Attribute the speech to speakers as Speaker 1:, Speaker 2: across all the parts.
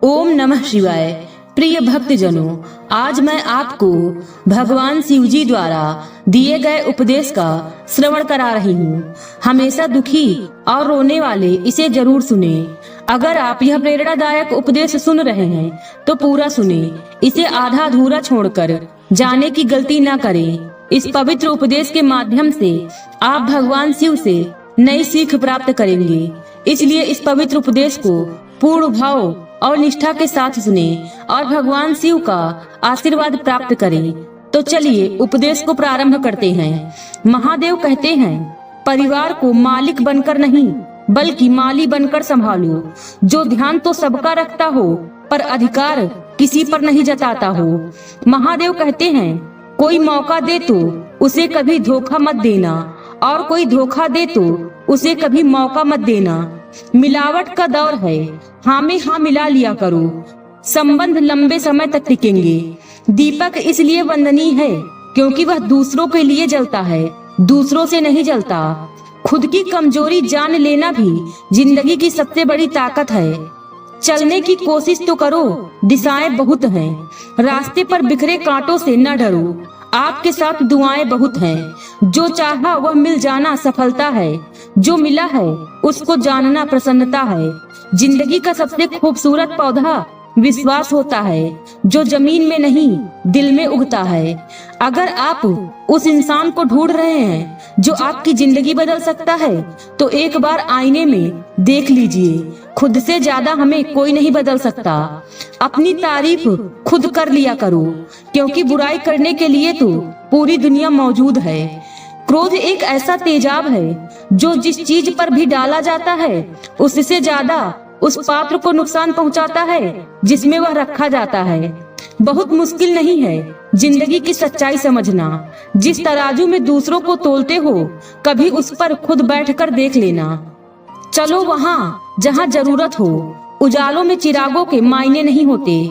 Speaker 1: ओम नमः शिवाय। प्रिय भक्तजनों, आज मैं आपको भगवान शिव जी द्वारा दिए गए उपदेश का श्रवण करा रही हूँ। हमेशा दुखी और रोने वाले इसे जरूर सुने। अगर आप यह प्रेरणादायक उपदेश सुन रहे हैं तो पूरा सुने, इसे आधा अधूरा छोड़कर जाने की गलती न करें। इस पवित्र उपदेश के माध्यम से आप भगवान शिव से नई सीख प्राप्त करेंगे, इसलिए इस पवित्र उपदेश को पूर्ण भाव और निष्ठा के साथ सुने और भगवान शिव का आशीर्वाद प्राप्त करें। तो चलिए उपदेश को प्रारंभ करते हैं। महादेव कहते हैं, परिवार को मालिक बनकर नहीं बल्कि माली बनकर संभालो। जो ध्यान तो सबका रखता हो पर अधिकार किसी पर नहीं जताता हो। महादेव कहते हैं, कोई मौका दे तो उसे कभी धोखा मत देना और कोई धोखा दे तो उसे कभी मौका मत देना। मिलावट का दौर है, हाँ में हाँ मिला लिया करो, संबंध लंबे समय तक टिकेंगे। दीपक इसलिए वंदनीय है क्योंकि वह दूसरों के लिए जलता है, दूसरों से नहीं जलता। खुद की कमजोरी जान लेना भी जिंदगी की सबसे बड़ी ताकत है। चलने की कोशिश तो करो, दिशाएं बहुत हैं। रास्ते पर बिखरे कांटों से न डरो, आपके साथ दुआएं बहुत हैं। जो चाहा वह मिल जाना सफलता है, जो मिला है उसको जानना प्रसन्नता है। जिंदगी का सबसे खूबसूरत पौधा विश्वास होता है, जो जमीन में नहीं दिल में उगता है। अगर आप उस इंसान को ढूंढ रहे हैं जो आपकी जिंदगी बदल सकता है तो एक बार आईने में देख लीजिए। खुद से ज्यादा हमें कोई नहीं बदल सकता। अपनी तारीफ खुद कर लिया करो, क्योंकि बुराई करने के लिए तो पूरी दुनिया मौजूद है। क्रोध एक ऐसा तेजाब है जो जिस चीज पर भी डाला जाता है उससे ज्यादा उस पात्र को नुकसान पहुंचाता है जिसमें वह रखा जाता है। बहुत मुश्किल नहीं है जिंदगी की सच्चाई समझना। जिस तराजू में दूसरों को तोलते हो कभी उस पर खुद बैठकर देख लेना। चलो वहाँ जहाँ जरूरत हो। उजालों में चिरागों के मायने नहीं होते।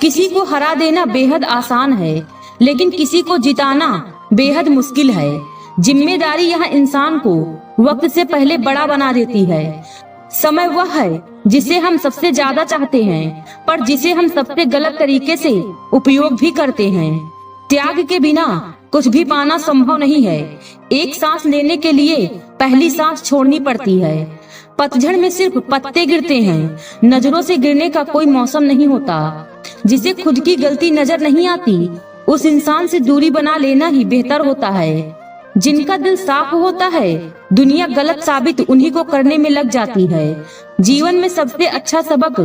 Speaker 1: किसी को हरा देना बेहद आसान है, लेकिन किसी को जिताना बेहद मुश्किल है। जिम्मेदारी यह इंसान को वक्त से पहले बड़ा बना देती है। समय वह है जिसे हम सबसे ज्यादा चाहते हैं, पर जिसे हम सबसे गलत तरीके से उपयोग भी करते हैं। त्याग के बिना कुछ भी पाना संभव नहीं है। एक सांस लेने के लिए पहली सांस छोड़नी पड़ती है। पतझड़ में सिर्फ पत्ते गिरते हैं, नजरों से गिरने का कोई मौसम नहीं होता। जिसे खुद की गलती नजर नहीं आती उस इंसान से दूरी बना लेना ही बेहतर होता है। जिनका दिल साफ होता है दुनिया गलत साबित उन्हीं को करने में लग जाती है। जीवन में सबसे अच्छा सबक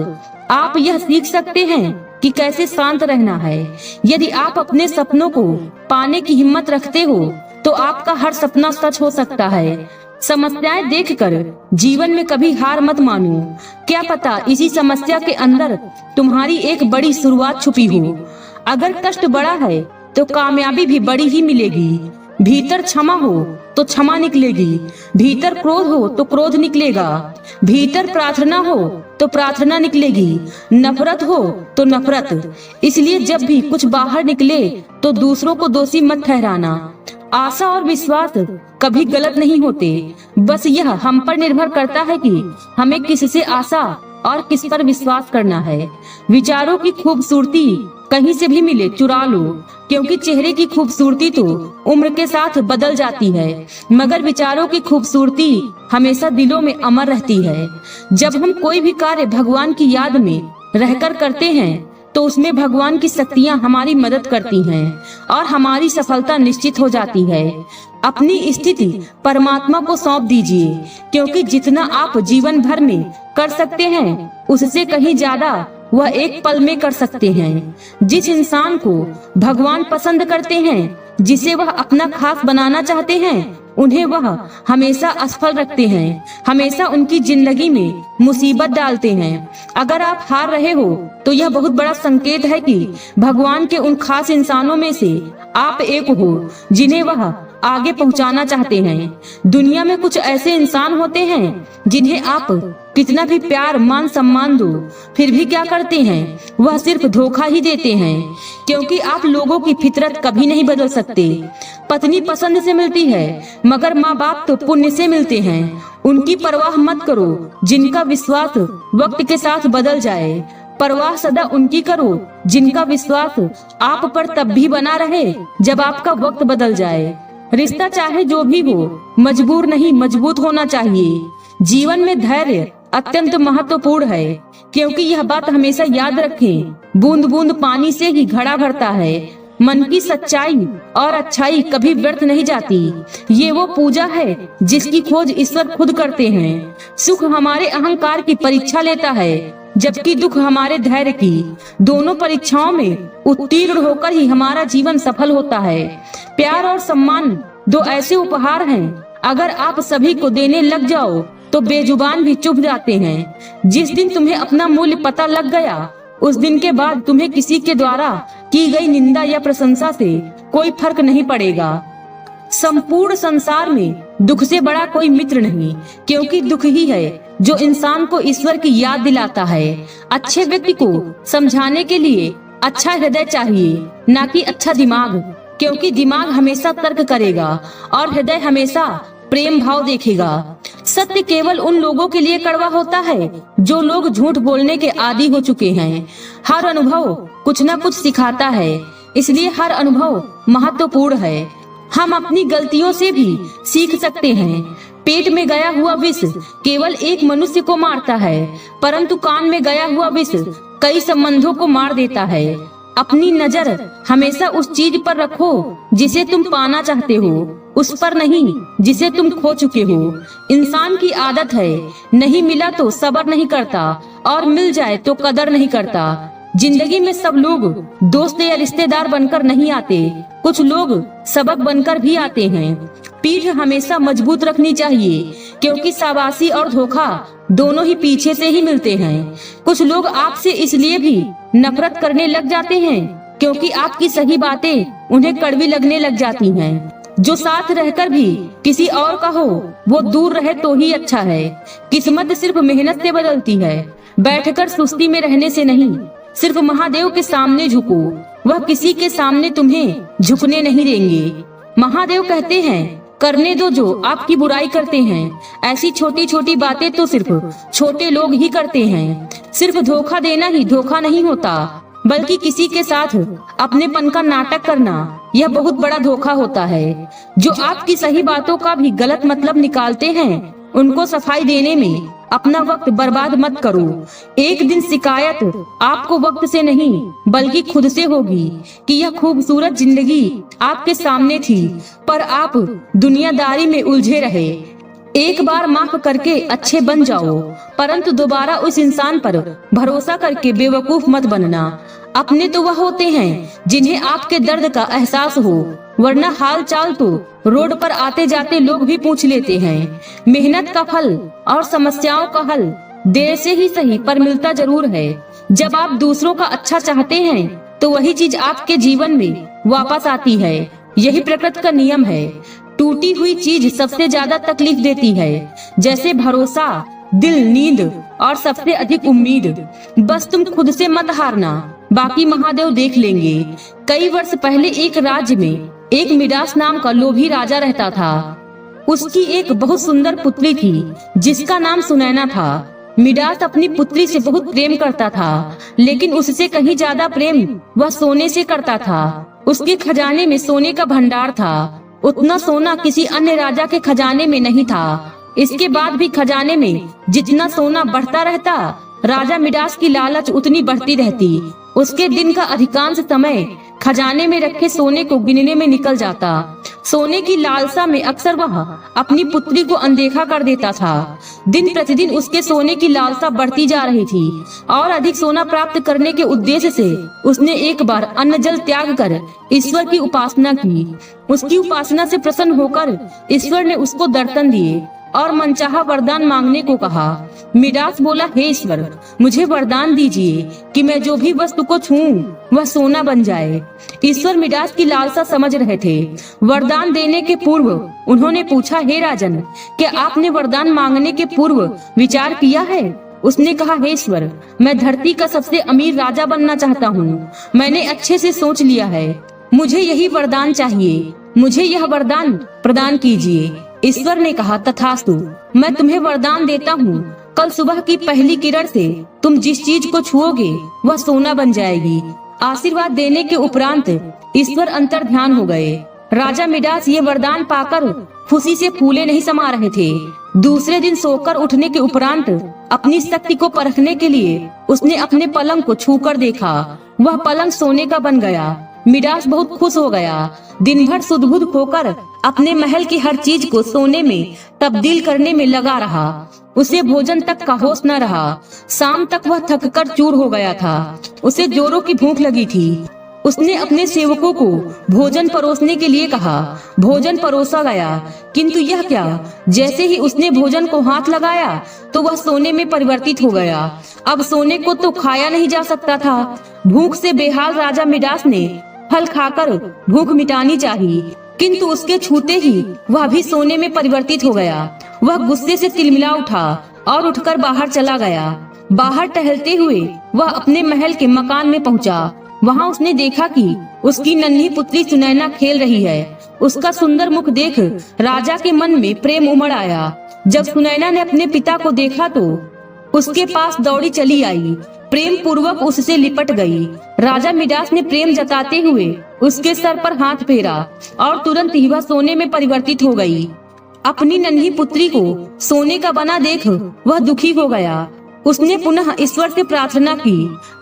Speaker 1: आप यह सीख सकते हैं कि कैसे शांत रहना है। यदि आप अपने सपनों को पाने की हिम्मत रखते हो तो आपका हर सपना सच हो सकता है। समस्याएं देखकर जीवन में कभी हार मत मानो। क्या पता इसी समस्या के अंदर तुम्हारी एक बड़ी शुरुआत छुपी हो। अगर कष्ट बड़ा है तो कामयाबी भी बड़ी ही मिलेगी। भीतर क्षमा हो तो क्षमा निकलेगी, भीतर क्रोध हो तो क्रोध निकलेगा, भीतर प्रार्थना हो तो प्रार्थना निकलेगी, नफरत हो तो नफरत। इसलिए जब भी कुछ बाहर निकले तो दूसरों को दोषी मत ठहराना। आशा और विश्वास कभी गलत नहीं होते, बस यह हम पर निर्भर करता है कि हमें किससे आशा और किस पर विश्वास करना है। विचारों की खूबसूरती कहीं से भी मिले चुरा लो, क्योंकि चेहरे की खूबसूरती तो उम्र के साथ बदल जाती है, मगर विचारों की खूबसूरती हमेशा दिलों में अमर रहती है। जब हम कोई भी कार्य भगवान की याद में रहकर करते हैं तो उसमें भगवान की शक्तियाँ हमारी मदद करती हैं और हमारी सफलता निश्चित हो जाती है। अपनी स्थिति परमात्मा को सौंप दीजिए, क्योंकि जितना आप जीवन भर में कर सकते हैं उससे कहीं ज्यादा वह एक पल में कर सकते हैं। जिस इंसान को भगवान पसंद करते हैं, जिसे वह अपना खास बनाना चाहते हैं, उन्हें वह हमेशा असफल रखते हैं, हमेशा उनकी जिंदगी में मुसीबत डालते हैं। अगर आप हार रहे हो तो यह बहुत बड़ा संकेत है कि भगवान के उन खास इंसानों में से आप एक हो जिन्हें वह आगे पहुंचाना चाहते हैं। दुनिया में कुछ ऐसे इंसान होते हैं जिन्हें आप कितना भी प्यार मान सम्मान दो फिर भी क्या करते हैं, वह सिर्फ धोखा ही देते हैं, क्योंकि आप लोगों की फितरत कभी नहीं बदल सकते। पत्नी पसंद से मिलती है मगर माँ बाप तो पुण्य से मिलते हैं। उनकी परवाह मत करो जिनका विश्वास वक्त के साथ बदल जाए। परवाह सदा उनकी करो जिनका विश्वास आप पर तब भी बना रहे जब आपका वक्त बदल जाए। रिश्ता चाहे जो भी हो, मजबूर नहीं मजबूत होना चाहिए। जीवन में धैर्य अत्यंत महत्वपूर्ण है, क्योंकि यह बात हमेशा याद रखें, बूंद बूंद पानी से ही घड़ा भरता है। मन की सच्चाई और अच्छाई कभी व्यर्थ नहीं जाती। ये वो पूजा है जिसकी खोज ईश्वर खुद करते हैं। सुख हमारे अहंकार की परीक्षा लेता है, जबकि दुख हमारे धैर्य की। दोनों परीक्षाओं में उत्तीर्ण होकर ही हमारा जीवन सफल होता है। प्यार और सम्मान दो ऐसे उपहार हैं, अगर आप सभी को देने लग जाओ तो बेजुबान भी चुप जाते हैं। जिस दिन तुम्हें अपना मूल्य पता लग गया, उस दिन के बाद तुम्हें किसी के द्वारा की गई निंदा या प्रशंसा से कोई फर्क नहीं पड़ेगा। संपूर्ण संसार में दुख से बड़ा कोई मित्र नहीं, क्योंकि दुख ही है जो इंसान को ईश्वर की याद दिलाता है। अच्छे व्यक्ति को समझाने के लिए अच्छा हृदय चाहिए, ना कि अच्छा दिमाग, क्योंकि दिमाग हमेशा तर्क करेगा और हृदय हमेशा प्रेम भाव देखेगा। सत्य केवल उन लोगों के लिए कड़वा होता है जो लोग झूठ बोलने के आदी हो चुके हैं। हर अनुभव कुछ न कुछ सिखाता है, इसलिए हर अनुभव महत्वपूर्ण है। हम अपनी गलतियों से भी सीख सकते हैं। पेट में गया हुआ विष केवल एक मनुष्य को मारता है, परंतु कान में गया हुआ विष कई संबंधों को मार देता है। अपनी नजर हमेशा उस चीज पर रखो जिसे तुम पाना चाहते हो, उस पर नहीं जिसे तुम खो चुके हो। इंसान की आदत है, नहीं मिला तो सब्र नहीं करता और मिल जाए तो कदर नहीं करता। जिंदगी में सब लोग दोस्त या रिश्तेदार बनकर नहीं आते, कुछ लोग सबक बनकर भी आते हैं। पीठ हमेशा मजबूत रखनी चाहिए, क्योंकि शाबाशी और धोखा दोनों ही पीछे से ही मिलते हैं। कुछ लोग आपसे इसलिए भी नफरत करने लग जाते हैं क्योंकि आपकी सही बातें उन्हें कड़वी लगने लग जाती हैं। जो साथ रहकर भी किसी और का हो, वो दूर रहे तो ही अच्छा है। किस्मत सिर्फ मेहनत से बदलती है, बैठकर सुस्ती में रहने से नहीं। सिर्फ महादेव के सामने झुको, वह किसी के सामने तुम्हें झुकने नहीं देंगे। महादेव कहते हैं, करने दो जो आपकी बुराई करते हैं। ऐसी छोटी छोटी बातें तो सिर्फ छोटे लोग ही करते हैं। सिर्फ धोखा देना ही धोखा नहीं होता, बल्कि किसी के साथ अपनेपन का नाटक करना, यह बहुत बड़ा धोखा होता है। जो आपकी सही बातों का भी गलत मतलब निकालते हैं, उनको सफाई देने में अपना वक्त बर्बाद मत करो। एक दिन शिकायत आपको वक्त से नहीं बल्कि खुद से होगी कि यह खूबसूरत जिंदगी आपके सामने थी, पर आप दुनियादारी में उलझे रहे। एक बार माफ करके अच्छे बन जाओ, परंतु दोबारा उस इंसान पर भरोसा करके बेवकूफ मत बनना। अपने तो वह होते हैं जिन्हें आपके दर्द का एहसास हो, वरना हाल चाल तो रोड पर आते जाते लोग भी पूछ लेते हैं। मेहनत का फल और समस्याओं का हल देर से ही सही पर मिलता जरूर है। जब आप दूसरों का अच्छा चाहते हैं तो वही चीज आपके जीवन में वापस आती है। यही प्रकृति का नियम है। टूटी हुई चीज सबसे ज्यादा तकलीफ देती है, जैसे भरोसा, दिल, नींद और सबसे अधिक उम्मीद। बस तुम खुद से मत हारना, बाकी महादेव देख लेंगे। कई वर्ष पहले एक राज्य में एक मिडास नाम का लोभी राजा रहता था। उसकी एक बहुत सुंदर पुत्री थी जिसका नाम सुनैना था। मिडास अपनी पुत्री से बहुत प्रेम करता था, लेकिन उससे कहीं ज्यादा प्रेम वह सोने से करता था। उसके खजाने में सोने का भंडार था। उतना सोना किसी अन्य राजा के खजाने में नहीं था। इसके बाद भी खजाने में जितना सोना बढ़ता रहता, राजा मिडास की लालच उतनी बढ़ती रहती। उसके दिन का अधिकांश समय खजाने में रखे सोने को गिनने में निकल जाता। सोने की लालसा में अक्सर वह अपनी पुत्री को अनदेखा कर देता था। दिन प्रतिदिन उसके सोने की लालसा बढ़ती जा रही थी और अधिक सोना प्राप्त करने के उद्देश्य से उसने एक बार अन्न जल त्याग कर ईश्वर की उपासना की। उसकी उपासना से प्रसन्न होकर ईश्वर ने उसको दर्शन दिए और मनचाहा वरदान मांगने को कहा। मिडास बोला, हे ईश्वर, मुझे वरदान दीजिए कि मैं जो भी वस्तु को छूऊं वह सोना बन जाए। ईश्वर मिडास की लालसा समझ रहे थे। वरदान देने के पूर्व उन्होंने पूछा, हे राजन, क्या आपने वरदान मांगने के पूर्व विचार किया है? उसने कहा, हे ईश्वर, मैं धरती का सबसे अमीर राजा बनना चाहता हूँ। मैंने अच्छे से सोच लिया है, मुझे यही वरदान चाहिए। मुझे यह वरदान प्रदान कीजिए। ईश्वर ने कहा, तथास्तु, मैं तुम्हें वरदान देता हूँ। कल सुबह की पहली किरण से तुम जिस चीज को छुओगे वह सोना बन जाएगी। आशीर्वाद देने के उपरांत ईश्वर अंतर ध्यान हो गए। राजा मिडास ये वरदान पाकर खुशी से फूले नहीं समा रहे थे। दूसरे दिन सोकर उठने के उपरांत अपनी शक्ति को परखने के लिए उसने अपने पलंग को छूकर देखा। वह पलंग सोने का बन गया। मिडास बहुत खुश हो गया। दिन भर सुध-बुध होकर अपने महल की हर चीज को सोने में तब्दील करने में लगा रहा। उसे भोजन तक का होश न रहा। शाम तक वह थककर चूर हो गया था। उसे जोरों की भूख लगी थी। उसने अपने सेवकों को भोजन परोसने के लिए कहा। भोजन परोसा गया, किंतु यह क्या, जैसे ही उसने भोजन को हाथ लगाया तो वह सोने में परिवर्तित हो गया। अब सोने को तो खाया नहीं जा सकता था। भूख से बेहाल राजा मिडास ने फल खाकर भूख मिटानी चाहिए, किंतु उसके छूते ही वह भी सोने में परिवर्तित हो गया। वह गुस्से से तिलमिला उठा और उठकर बाहर चला गया। बाहर टहलते हुए वह अपने महल के मकान में पहुंचा। वहां उसने देखा कि उसकी नन्ही पुत्री सुनैना खेल रही है। उसका सुंदर मुख देख राजा के मन में प्रेम उमड़ आया। जब सुनैना ने अपने पिता को देखा तो उसके पास दौड़ी चली आई, प्रेम पूर्वक उससे लिपट गई। राजा मिडास ने प्रेम जताते हुए उसके सर पर हाथ फेरा और तुरंत ही वह सोने में परिवर्तित हो गई। अपनी नन्ही पुत्री को सोने का बना देख वह दुखी हो गया। उसने पुनः ईश्वर से प्रार्थना की।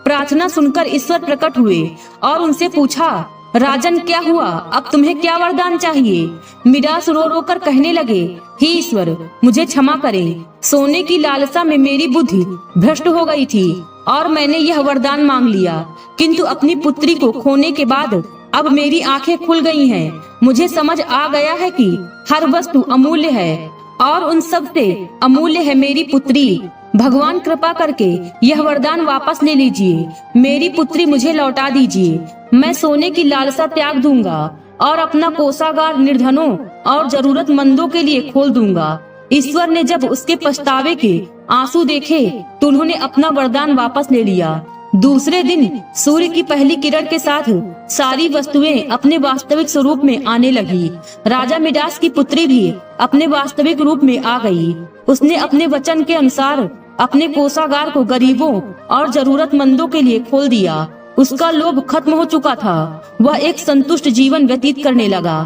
Speaker 1: प्रार्थना सुनकर ईश्वर प्रकट हुए और उनसे पूछा, राजन क्या हुआ, अब तुम्हें क्या वरदान चाहिए? मिडास रो रो कर कहने लगे, हे ईश्वर, मुझे क्षमा करें। सोने की लालसा में मेरी बुद्धि भ्रष्ट हो गई थी और मैंने यह वरदान मांग लिया, किंतु अपनी पुत्री को खोने के बाद अब मेरी आंखें खुल गई हैं। मुझे समझ आ गया है कि हर वस्तु अमूल्य है और उन सब से अमूल्य है मेरी पुत्री। भगवान कृपा करके यह वरदान वापस ले लीजिए। मेरी पुत्री मुझे लौटा दीजिए। मैं सोने की लालसा त्याग दूंगा और अपना कोषागार निर्धनों और जरूरतमंदों के लिए खोल दूंगा। ईश्वर ने जब उसके पछतावे के आंसू देखे तो उन्होंने अपना वरदान वापस ले लिया। दूसरे दिन सूर्य की पहली किरण के साथ सारी वस्तुएं अपने वास्तविक स्वरूप में आने लगी। राजा मिडास की पुत्री भी अपने वास्तविक रूप में आ गई। उसने अपने वचन के अनुसार अपने कोषागार को गरीबों और जरूरतमंदों के लिए खोल दिया। उसका लोभ खत्म हो चुका था। वह एक संतुष्ट जीवन व्यतीत करने लगा।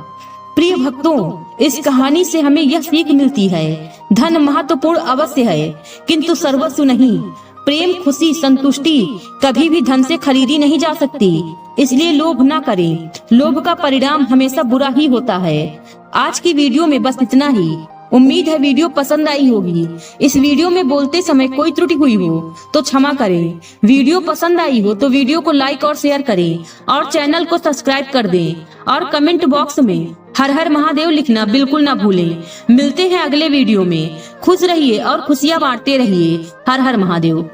Speaker 1: प्रिय भक्तों, इस कहानी से हमें यह सीख मिलती है, धन महत्वपूर्ण अवश्य है, किंतु सर्वस्व नहीं। प्रेम, खुशी, संतुष्टि कभी भी धन से खरीदी नहीं जा सकती। इसलिए लोभ ना करें। लोभ का परिणाम हमेशा बुरा ही होता है। आज की वीडियो में बस इतना ही। उम्मीद है वीडियो पसंद आई होगी। इस वीडियो में बोलते समय कोई त्रुटि हुई हो तो क्षमा करें। वीडियो पसंद आई हो तो वीडियो को लाइक और शेयर करें और चैनल को सब्सक्राइब कर दें और कमेंट बॉक्स में हर हर महादेव लिखना बिल्कुल ना भूलें। मिलते हैं अगले वीडियो में। खुश रहिए और खुशियाँ बांटते रहिए। हर हर महादेव।